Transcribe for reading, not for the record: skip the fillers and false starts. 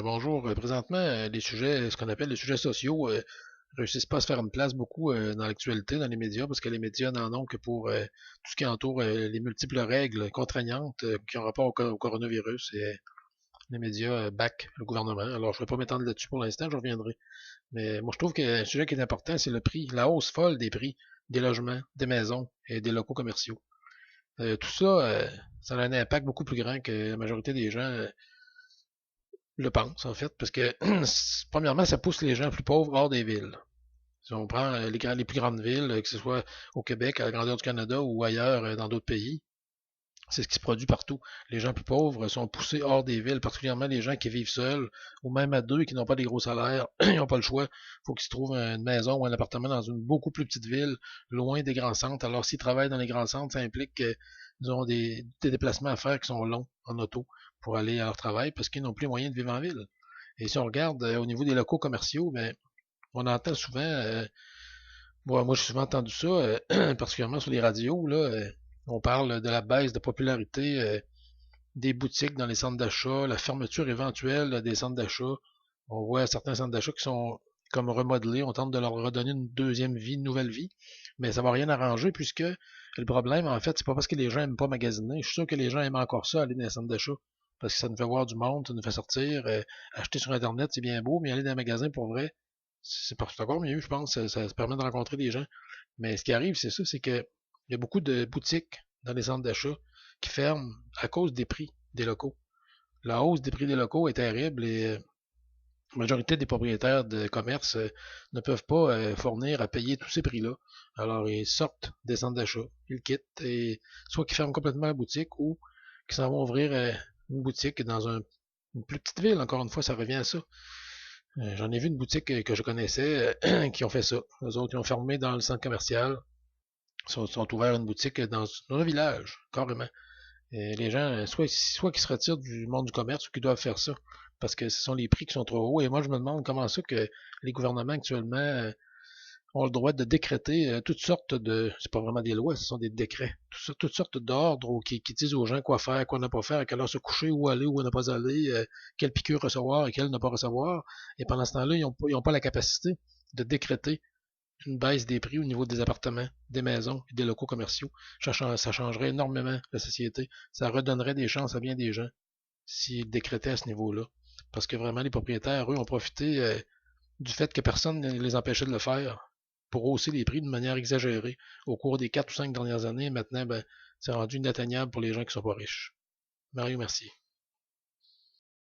Bonjour. Présentement, les sujets, ce qu'on appelle les sujets sociaux, réussissent pas à se faire une place beaucoup dans l'actualité, dans les médias, parce que les médias n'en ont que pour tout ce qui entoure les multiples règles contraignantes qui ont rapport au coronavirus. Et les médias backent le gouvernement. Alors, je ne vais pas m'étendre là-dessus pour l'instant, je reviendrai. Mais moi, je trouve qu'un sujet qui est important, c'est le prix, la hausse folle des prix des logements, des maisons et des locaux commerciaux. Tout ça, ça a un impact beaucoup plus grand que la majorité des gens le pense, en fait, parce que, premièrement, ça pousse les gens plus pauvres hors des villes. Si on prend les plus grandes villes, que ce soit au Québec, à la grandeur du Canada ou ailleurs dans d'autres pays, c'est ce qui se produit partout. Les gens plus pauvres sont poussés hors des villes, particulièrement les gens qui vivent seuls, ou même à deux et qui n'ont pas des gros salaires. Ils n'ont pas le choix. Il faut qu'ils se trouvent une maison ou un appartement dans une beaucoup plus petite ville, loin des grands centres. Alors, s'ils travaillent dans les grands centres, ça implique qu'ils ont des déplacements à faire qui sont longs en auto pour aller à leur travail parce qu'ils n'ont plus les moyens de vivre en ville. Et si on regarde au niveau des locaux commerciaux, ben, on entend souvent, bon, moi j'ai souvent entendu ça, particulièrement sur les radios, là, on parle de la baisse de popularité des boutiques dans les centres d'achat, la fermeture éventuelle des centres d'achat. On voit certains centres d'achat qui sont comme remodelés, on tente de leur redonner une deuxième vie, une nouvelle vie, mais ça va rien arranger puisque le problème, en fait, c'est pas parce que les gens aiment pas magasiner. Je suis sûr que les gens aiment encore ça, aller dans les centres d'achat, parce que ça nous fait voir du monde, ça nous fait sortir, acheter sur Internet, c'est bien beau, mais aller dans un magasin pour vrai, c'est encore mieux, je pense. Ça permet de rencontrer des gens. Mais ce qui arrive, c'est ça, c'est que il y a beaucoup de boutiques dans les centres d'achat qui ferment à cause des prix des locaux. La hausse des prix des locaux est terrible et la majorité des propriétaires de commerce ne peuvent pas fournir à payer tous ces prix-là. Alors, ils sortent des centres d'achat, ils quittent et soit qu'ils ferment complètement la boutique ou qu'ils s'en vont ouvrir une boutique dans une plus petite ville. Encore une fois, ça revient à ça. J'en ai vu une boutique que je connaissais qui ont fait ça. Les autres, ils ont fermé dans le centre commercial, sont ouverts une boutique dans un village, carrément. Et les gens, soit qu'ils se retirent du monde du commerce ou qu'ils doivent faire ça, parce que ce sont les prix qui sont trop hauts. Et moi, je me demande comment ça que les gouvernements actuellement ont le droit de décréter toutes sortes de, c'est pas vraiment des lois, ce sont des décrets, toutes sortes d'ordres qui disent aux gens quoi faire, quoi ne pas faire, à quelle heure se coucher, où aller, où ne pas aller, quelle piqûre recevoir et quelle ne pas recevoir. Et pendant ce temps-là, ils n'ont pas la capacité de décréter une baisse des prix au niveau des appartements, des maisons et des locaux commerciaux. Ça changerait énormément la société. Ça redonnerait des chances à bien des gens s'ils décrétaient à ce niveau-là. Parce que vraiment, les propriétaires, eux, ont profité du fait que personne ne les empêchait de le faire pour hausser les prix de manière exagérée au cours des 4 ou 5 dernières années. Maintenant, ben, c'est rendu inatteignable pour les gens qui ne sont pas riches. Mario, merci.